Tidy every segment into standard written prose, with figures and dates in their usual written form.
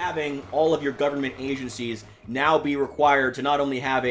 having all of your government agencies now be required to not only have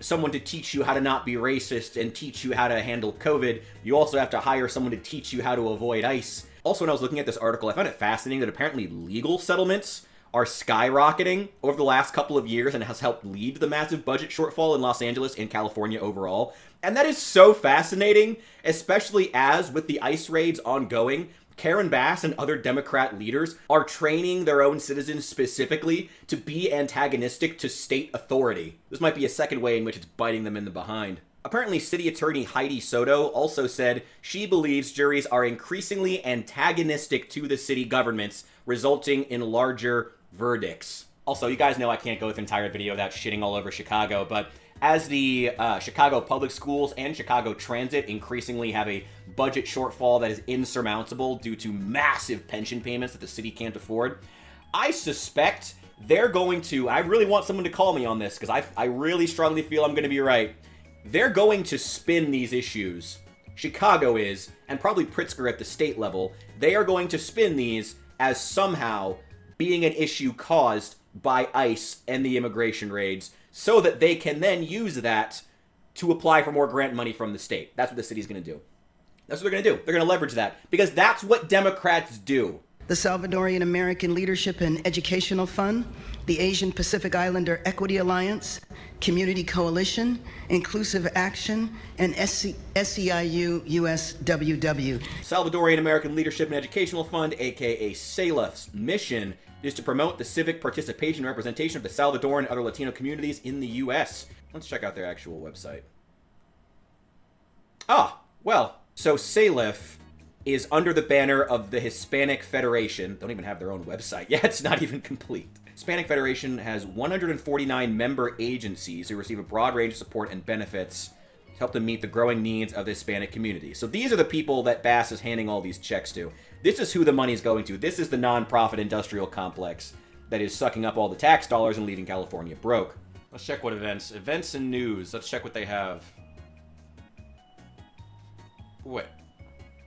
someone to teach you how to not be racist and teach you how to handle COVID, you also have to hire someone to teach you how to avoid ICE. Also, when I was looking at this article, I found it fascinating that apparently legal settlements are skyrocketing over the last couple of years and has helped lead to the massive budget shortfall in Los Angeles and California overall. And that is so fascinating, especially as, with the ICE raids ongoing, Karen Bass and other Democrat leaders are training their own citizens specifically to be antagonistic to state authority. This might be a second way in which it's biting them in the behind. Apparently, City Attorney Heidi Soto also said she believes juries are increasingly antagonistic to the city governments, resulting in larger verdicts. Also, you guys know I can't go with an entire video without shitting all over Chicago, but as the Chicago public schools and Chicago Transit increasingly have a budget shortfall that is insurmountable due to massive pension payments that the city can't afford, I suspect they're going to, I really want someone to call me on this because I really strongly feel I'm going to be right. They're going to spin these issues. Chicago is, and probably Pritzker at the state level, they are going to spin these as somehow being an issue caused by ICE and the immigration raids, so that they can then use that to apply for more grant money from the state. That's what the city's going to do. That's what they're going to do. They're going to leverage that, because that's what Democrats do. The Salvadorian American Leadership and Educational Fund, the Asian Pacific Islander Equity Alliance, Community Coalition, Inclusive Action, and SEIU USWW. Salvadorian American Leadership and Educational Fund, aka SALEF's mission is to promote the civic participation and representation of the Salvadoran and other Latino communities in the U.S. Let's check out their actual website. So SALEF is under the banner of the Hispanic Federation. Don't even have their own website. Yeah, it's not even complete. Hispanic Federation has 149 member agencies who receive a broad range of support and benefits to help them meet the growing needs of the Hispanic community. So these are the people that Bass is handing all these checks to. This is who the money's going to. This is the nonprofit industrial complex that is sucking up all the tax dollars and leaving California broke. Let's check what events and news. Let's check what they have.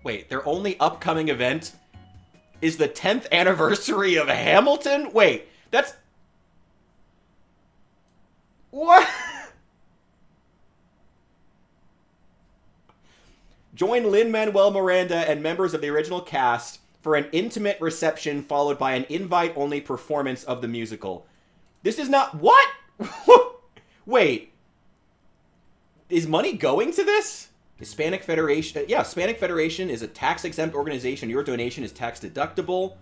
Wait, their only upcoming event is the 10th anniversary of Hamilton? Wait, that's... What? Join Lin-Manuel Miranda and members of the original cast for an intimate reception followed by an invite-only performance of the musical. This is not... What? Wait. Is money going to this? Hispanic Federation... Yeah, Hispanic Federation is a tax-exempt organization. Your donation is tax-deductible. We'll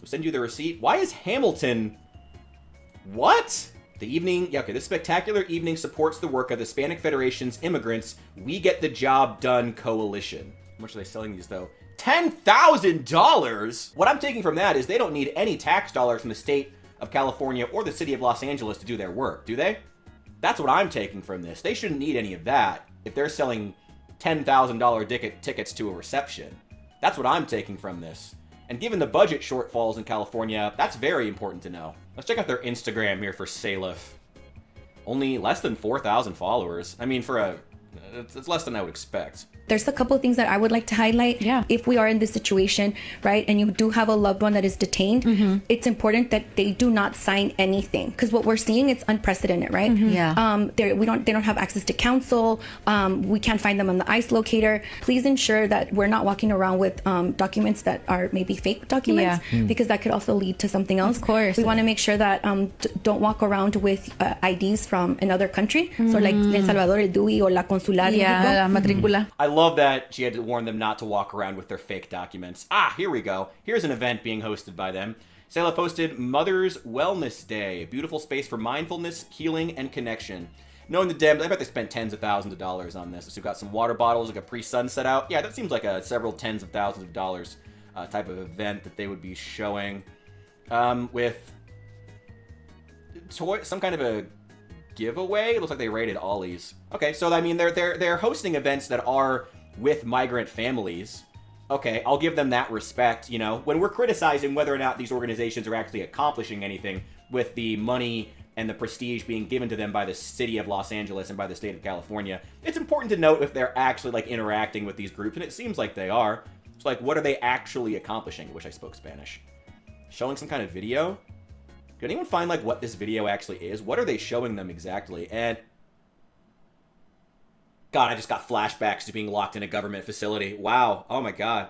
send you the receipt. Why is Hamilton... What? The evening... Yeah, okay, this spectacular evening supports the work of the Hispanic Federation's Immigrants We Get the Job Done Coalition. How much are they selling these, though? $10,000? What I'm taking from that is they don't need any tax dollars from the state of California or the city of Los Angeles to do their work, do they? That's what I'm taking from this. They shouldn't need any of that if they're selling $10,000 tickets to a reception. That's what I'm taking from this. And given the budget shortfalls in California, that's very important to know. Let's check out their Instagram here for SALEF. Only less than 4,000 followers. I mean, it's less than I would expect. There's a couple of things that I would like to highlight. Yeah. If we are in this situation, right, and you do have a loved one that is detained, it's important that they do not sign anything, because what we're seeing is unprecedented, right? Yeah. They don't have access to counsel. We can't find them on the ICE locator. Please ensure that we're not walking around with documents that are maybe fake documents, because that could also lead to something else. Of course. We want to make sure that don't walk around with IDs from another country. So like El Salvador, el DUI, or la consular. Yeah, la matrícula. I love that she had to warn them not to walk around with their fake documents. Here we go. Here's an event being hosted by them. SALEF hosted Mother's Wellness Day, a beautiful space for mindfulness, healing, and connection. Knowing the Dems, I bet they spent tens of thousands of dollars on this. So we've got some water bottles, like a pre-sunset out. Yeah, that seems like a several tens of thousands of dollars type of event that they would be showing with some kind of a giveaway. It looks like they rated Ollie's. Okay, so I mean they're hosting events that are with migrant families. Okay, I'll give them that respect. You know, when we're criticizing whether or not these organizations are actually accomplishing anything with the money and the prestige being given to them by the city of Los Angeles and by the state of California, it's important to note if they're actually like interacting with these groups, and it seems like they are. It's like, what are they actually accomplishing? I wish I spoke Spanish. Showing some kind of video? Can anyone find, like, what this video actually is? What are they showing them exactly? And God, I just got flashbacks to being locked in a government facility. Wow. Oh my God.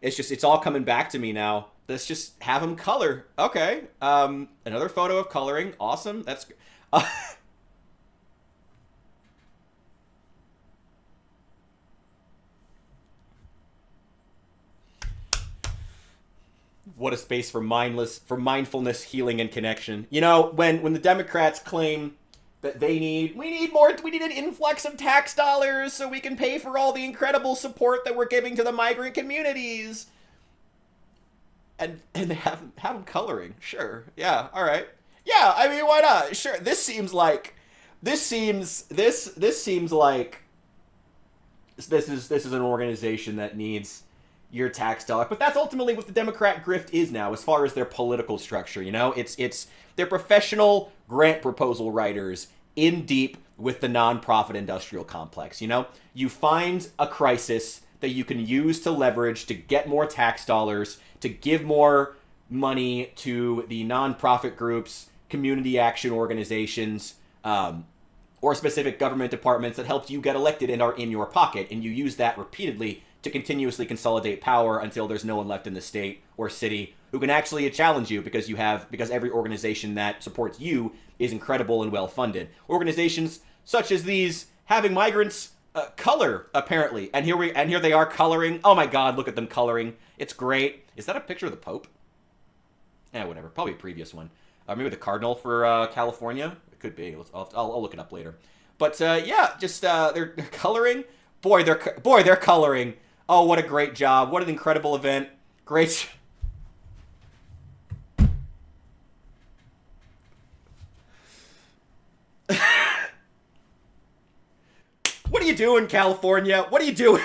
It's all coming back to me now. Let's just have them color. Okay. Another photo of coloring. Awesome. That's... What a space for mindfulness, healing, and connection. You know, when the Democrats claim that we need an influx of tax dollars so we can pay for all the incredible support that we're giving to the migrant communities. And they have them coloring. Sure. Yeah, all right. Yeah, I mean, why not? Sure. This seems like this is an organization that needs your tax dollar. But that's ultimately what the Democrat grift is now, as far as their political structure. You know, it's they're professional grant proposal writers in deep with the nonprofit industrial complex. You know, you find a crisis that you can use to leverage to get more tax dollars, to give more money to the nonprofit groups, community action organizations, or specific government departments that helped you get elected and are in your pocket, and you use that repeatedly to continuously consolidate power until there's no one left in the state or city who can actually challenge you, because every organization that supports you is incredible and well funded. Organizations such as these having migrants color, apparently, and here they are coloring. Oh my God, look at them coloring. It's great. Is that a picture of the Pope? Whatever. Probably a previous one. Maybe the Cardinal for California. It could be. I'll look it up later. But yeah, just they're coloring. Boy, they're coloring. Oh, what a great job. What an incredible event. Great. What are you doing, California? What are you doing?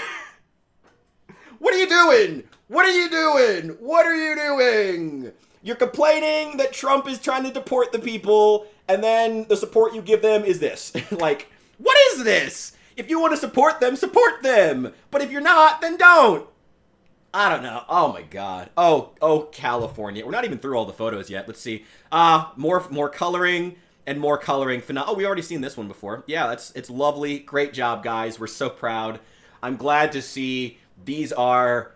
What are you doing? What are you doing? What are you doing? You're complaining that Trump is trying to deport the people, and then the support you give them is this. Like, what is this? If you want to support them, support them. But if you're not, then don't. I don't know. Oh my God. Oh, California. We're not even through all the photos yet. Let's see. More coloring and more coloring. Oh, we already seen this one before. Yeah, it's lovely. Great job, guys. We're so proud. I'm glad to see these are,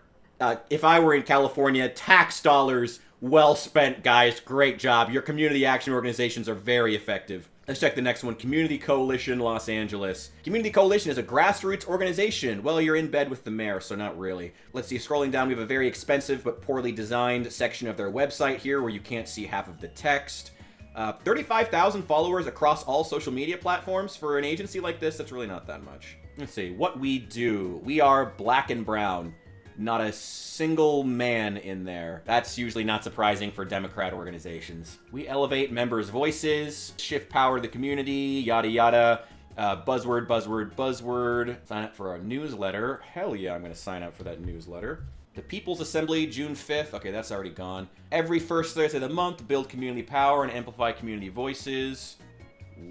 if I were in California, tax dollars well spent, guys. Great job. Your community action organizations are very effective. Let's check the next one. Community Coalition Los Angeles. Community Coalition is a grassroots organization. Well, you're in bed with the mayor, so not really. Let's see, scrolling down, we have a very expensive but poorly designed section of their website here where you can't see half of the text. 35,000 followers across all social media platforms. For an agency like this, that's really not that much. Let's see, what we do. We are black and brown. Not a single man in there. That's usually not surprising for Democrat organizations. We elevate members' voices, shift power to the community, yada yada. Buzzword, buzzword, buzzword. Sign up for our newsletter. Hell yeah, I'm going to sign up for that newsletter. The People's Assembly, June 5th. Okay, that's already gone. Every first Thursday of the month, build community power and amplify community voices.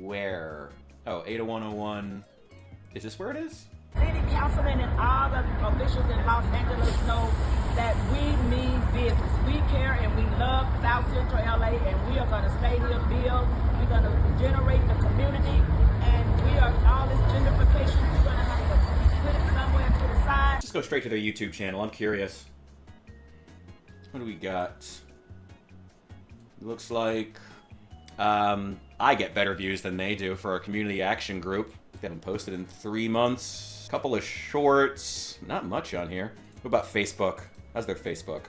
Where? Oh, 80101. Is this where it is? City councilmen and all the officials in Los Angeles know that we mean business. We care and we love South Central LA, and we are going to stay here, build. We're going to regenerate the community, and we are all this gentrification. We're going to have to put it somewhere to the side. Just go straight to their YouTube channel. I'm curious. What do we got? Looks like I get better views than they do for our community action group. They haven't posted in 3 months. Couple of shorts, not much on here. What about Facebook? How's their Facebook?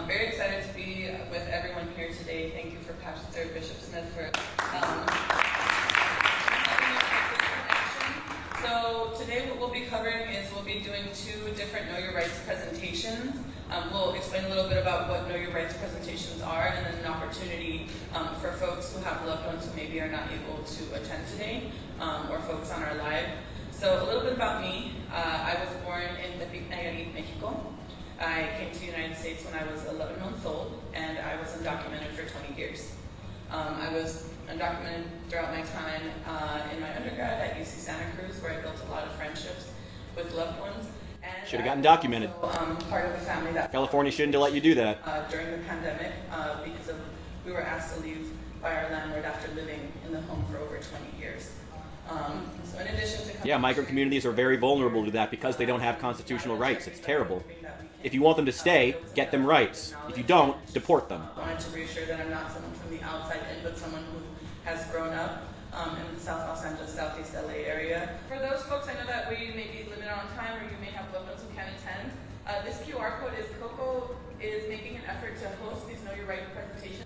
Very excited to be with everyone here today. Thank you for Pastor Bishop Smith for So today what we'll be covering is we'll be doing 2 different Know Your Rights presentations. We'll explain a little bit about what Know Your Rights presentations are, and then an opportunity for folks who have loved ones who maybe are not able to attend today, or folks on our live. So a little bit about me. I was born in Nayarit, Mexico. I came to the United States when I was 11 months old, and I was undocumented for 20 years. I was undocumented throughout my time in my undergrad at UC Santa Cruz, where I built a lot of friendships with loved ones. Should have gotten documented. Also, part of a family that California shouldn't have let you do that. During the pandemic, because of we were asked to leave by our landlord after living in the home for over 20 years. So in addition to yeah, migrant communities are very vulnerable to that because they don't have constitutional rights. It's terrible. If you want them to stay, get them rights. If you don't, deport them. I wanted to reassure that I'm not someone from the outside in, but someone who has grown up in the South Los Angeles, Southeast LA area. For those folks, I know that we may be limited on time, or you may have loved ones who can't attend. This QR code is Coco is making an effort to host these Know Your Right presentations.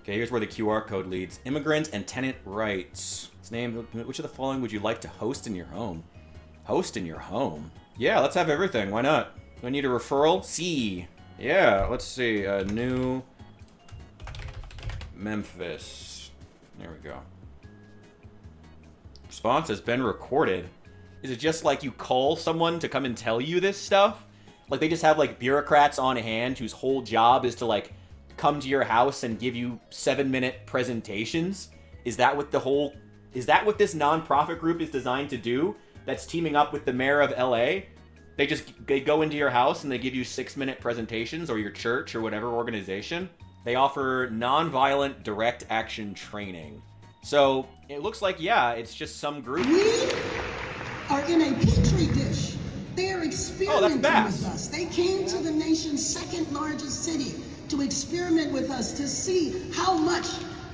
Okay, here's where the QR code leads. Immigrant and tenant rights. Its name, which of the following would you like to host in your home? Host in your home? Yeah, let's have everything. Why not? Do I need a referral? C. Yeah, let's see. New Memphis. There we go. Response has been recorded. Is it just like you call someone to come and tell you this stuff? Like they just have like bureaucrats on hand whose whole job is to like come to your house and give you 7-minute presentations? Is that what this nonprofit group is designed to do? That's teaming up with the mayor of LA? They go into your house and they give you 6-minute presentations, or your church or whatever organization. They offer nonviolent direct action training. So it looks like, yeah, it's just some group. We are in a petri dish. They are experimenting with us. They came to the nation's second largest city to experiment with us, to see how much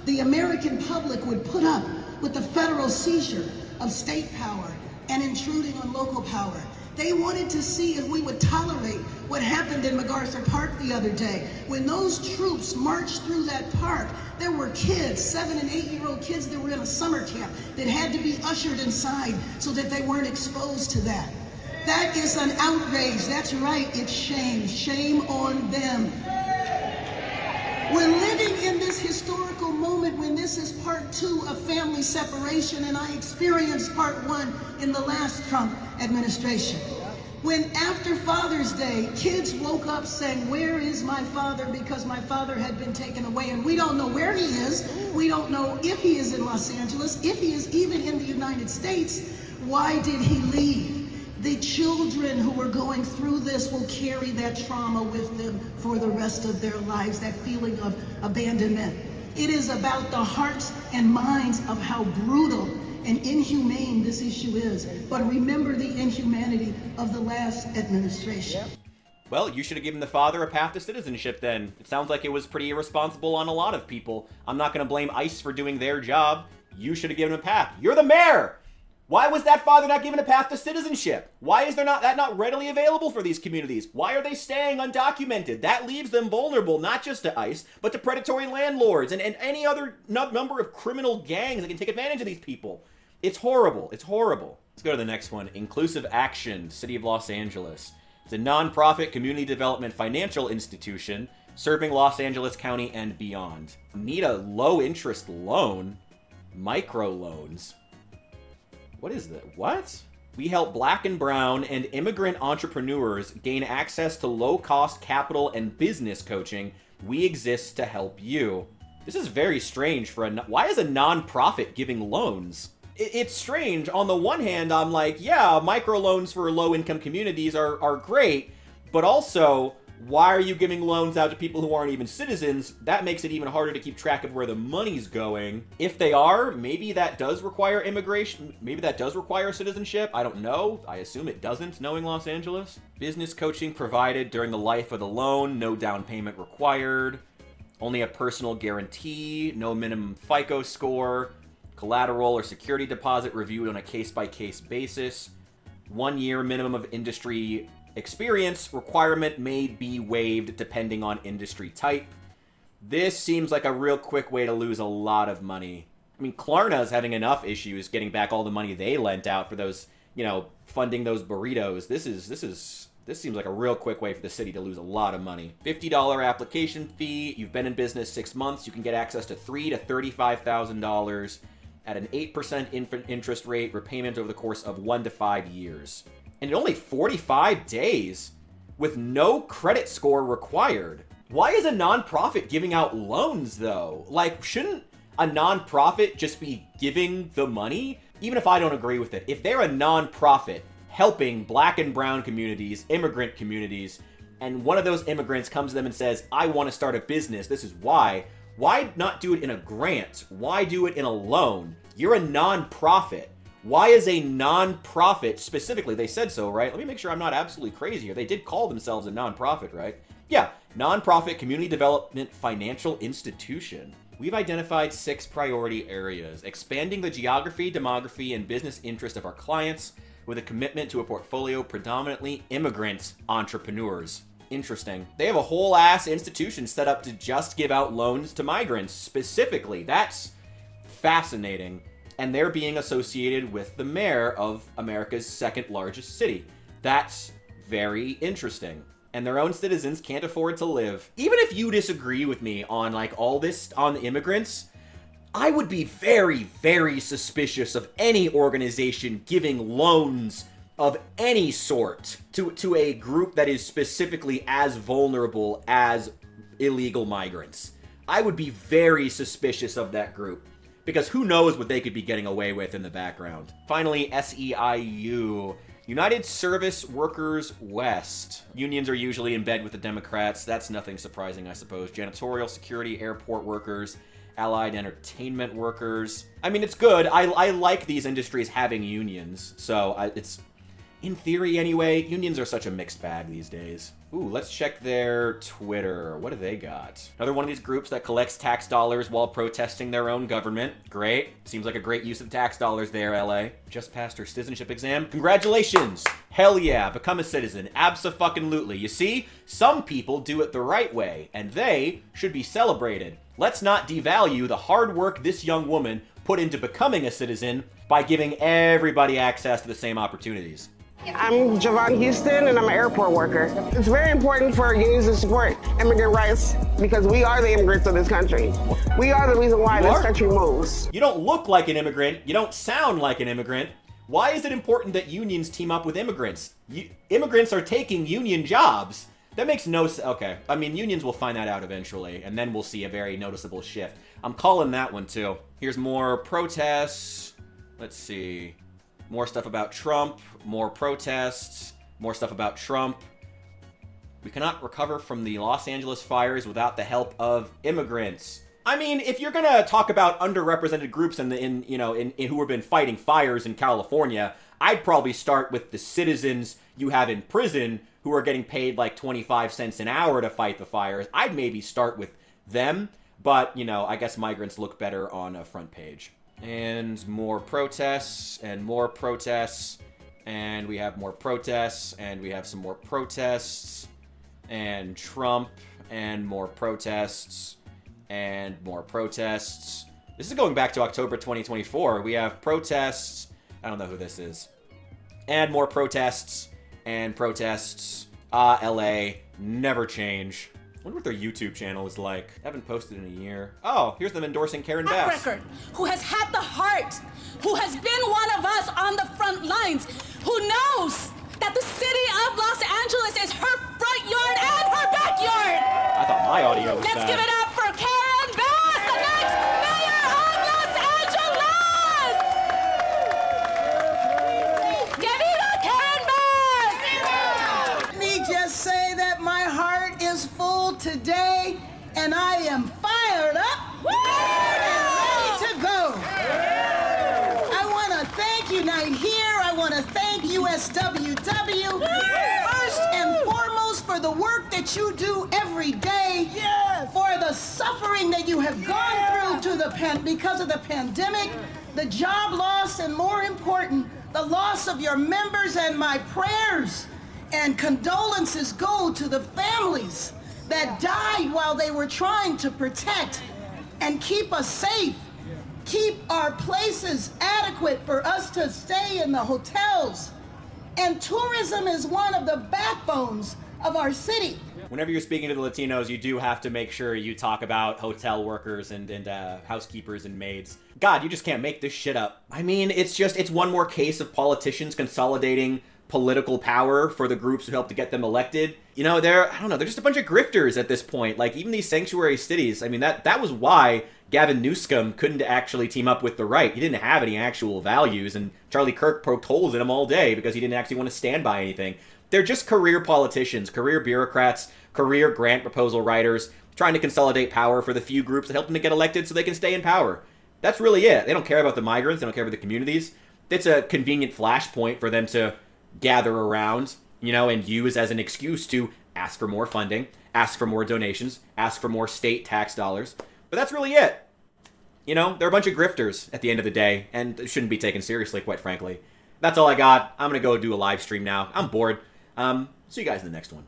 the American public would put up with the federal seizure of state power and intruding on local power. They wanted to see if we would tolerate what happened in MacArthur Park the other day. When those troops marched through that park, there were kids, 7- and 8-year-old kids that were in a summer camp that had to be ushered inside so that they weren't exposed to that. That is an outrage. That's right, it's shame. Shame on them. We're living in this historical moment when this is part 2 of family separation, and I experienced part 1 in the last Trump administration. When after Father's Day, kids woke up saying, "Where is my father?" because my father had been taken away, and we don't know where he is. We don't know if he is in Los Angeles, if he is even in the United States. Why did he leave? The children who are going through this will carry that trauma with them for the rest of their lives, that feeling of abandonment. It is about the hearts and minds of how brutal and inhumane this issue is. But remember the inhumanity of the last administration. Well, you should have given the father a path to citizenship then. It sounds like it was pretty irresponsible on a lot of people. I'm not going to blame ICE for doing their job. You should have given him a path. You're the mayor! Why was that father not given a path to citizenship? Why is that not readily available for these communities? Why are they staying undocumented? That leaves them vulnerable, not just to ICE, but to predatory landlords and any other number of criminal gangs that can take advantage of these people. It's horrible. It's horrible. Let's go to the next one. Inclusive Action, City of Los Angeles. It's a nonprofit community development financial institution serving Los Angeles County and beyond. Need a low-interest loan? Microloans. What is that? What? We help Black and brown and immigrant entrepreneurs gain access to low-cost capital and business coaching. We exist to help you. This is very strange for why is a nonprofit giving loans? It's strange. On the one hand, I'm like, yeah, microloans for low-income communities are great, but also, why are you giving loans out to people who aren't even citizens? That makes it even harder to keep track of where the money's going. If they are, maybe that does require immigration. Maybe that does require citizenship. I don't know. I assume it doesn't, knowing Los Angeles. Business coaching provided during the life of the loan. No down payment required. Only a personal guarantee. No minimum FICO score. Collateral or security deposit reviewed on a case-by-case basis. 1 year minimum of industry experience requirement may be waived depending on industry type. This seems like a real quick way to lose a lot of money. I mean, Klarna's having enough issues getting back all the money they lent out for those, funding those burritos. This seems like a real quick way for the city to lose a lot of money. $50 application fee. You've been in business 6 months. You can get access to $3,000 to $35,000 at an 8% interest rate, repayment over the course of 1 to 5 years. And in only 45 days, with no credit score required. Why is a nonprofit giving out loans, though? Like, shouldn't a nonprofit just be giving the money? Even if I don't agree with it. If they're a nonprofit helping Black and brown communities, immigrant communities, and one of those immigrants comes to them and says, I want to start a business, this is why not do it in a grant? Why do it in a loan? You're a non-profit. Why is a non-profit, specifically, they said so, right? Let me make sure I'm not absolutely crazy here. They did call themselves a non-profit, right? Yeah, non-profit community development financial institution. We've identified 6 priority areas: expanding the geography, demography, and business interest of our clients with a commitment to a portfolio predominantly immigrant entrepreneurs. Interesting. They have a whole ass institution set up to just give out loans to migrants specifically. That's fascinating. And they're being associated with the mayor of America's second largest city. That's very interesting. And their own citizens can't afford to live. Even if you disagree with me on like all this on the immigrants, I would be very, very suspicious of any organization giving loans of any sort to a group that is specifically as vulnerable as illegal migrants. I would be very suspicious of that group, because who knows what they could be getting away with in the background. Finally, SEIU, United Service Workers West. Unions are usually in bed with the Democrats. That's nothing surprising, I suppose. Janitorial, security, airport workers, allied entertainment workers. I mean, it's good. I like these industries having unions, so it's, in theory anyway, unions are such a mixed bag these days. Ooh, let's check their Twitter. What do they got? Another one of these groups that collects tax dollars while protesting their own government. Great. Seems like a great use of tax dollars there, LA. Just passed her citizenship exam. Congratulations. Hell yeah, become a citizen. Abso-fucking-lutely. You see, some people do it the right way, and they should be celebrated. Let's not devalue the hard work this young woman put into becoming a citizen by giving everybody access to the same opportunities. I'm Javon Houston, and I'm an airport worker. It's very important for unions to support immigrant rights because we are the immigrants of this country. We are the reason why this country moves. You don't look like an immigrant. You don't sound like an immigrant. Why is it important that unions team up with immigrants? Immigrants are taking union jobs. That makes no sense. Okay, I mean, unions will find that out eventually, and then we'll see a very noticeable shift. I'm calling that one too. Here's more protests. Let's see. More stuff about Trump, more protests, more stuff about Trump. We cannot recover from the Los Angeles fires without the help of immigrants. I mean, if you're gonna talk about underrepresented groups who have been fighting fires in California, I'd probably start with the citizens you have in prison who are getting paid like 25 cents an hour to fight the fires. I'd maybe start with them, but, I guess migrants look better on a front page. And more protests, and more protests, and we have more protests, and we have some more protests, and Trump, and more protests, and more protests. This is going back to October 2024. We have protests. I don't know who this is. And more protests, and protests. LA, never change. I wonder what their YouTube channel is like. I haven't posted in a year. Oh, here's them endorsing Karen Bass. Record, who has had the heart, who has been one of us on the front lines, who knows that the city of Los Angeles is her front yard and her backyard. I thought my audio was Let's bad. give it up for Karen Bass, the next mayor of Los Angeles. Give it up, Karen Bass. Let me just say that my heart is full today, and I am fired up and ready to go. I want to thank Unite Here. I want to thank USWW first and foremost for the work that you do every day, for the suffering that you have gone through because of the pandemic, the job loss, and more important, the loss of your members. And my prayers and condolences go to the families that died while they were trying to protect and keep us safe, keep our places adequate for us to stay in the hotels. And tourism is one of the backbones of our city. Whenever you're speaking to the Latinos, you do have to make sure you talk about hotel workers and housekeepers and maids. God, you just can't make this shit up. I mean, it's one more case of politicians consolidating political power for the groups who helped to get them elected. They're just a bunch of grifters at this point. Like, even these sanctuary cities, I mean, that was why Gavin Newsom couldn't actually team up with the right. He didn't have any actual values, and Charlie Kirk poked holes in him all day because he didn't actually want to stand by anything. They're just career politicians, career bureaucrats, career grant proposal writers, trying to consolidate power for the few groups that help them to get elected so they can stay in power. That's really it. They don't care about the migrants. They don't care about the communities. It's a convenient flashpoint for them to gather around, and use as an excuse to ask for more funding, ask for more donations, ask for more state tax dollars. But that's really it. They're a bunch of grifters at the end of the day, and it shouldn't be taken seriously, quite frankly. That's all I got. I'm going to go do a live stream now. I'm bored. See you guys in the next one.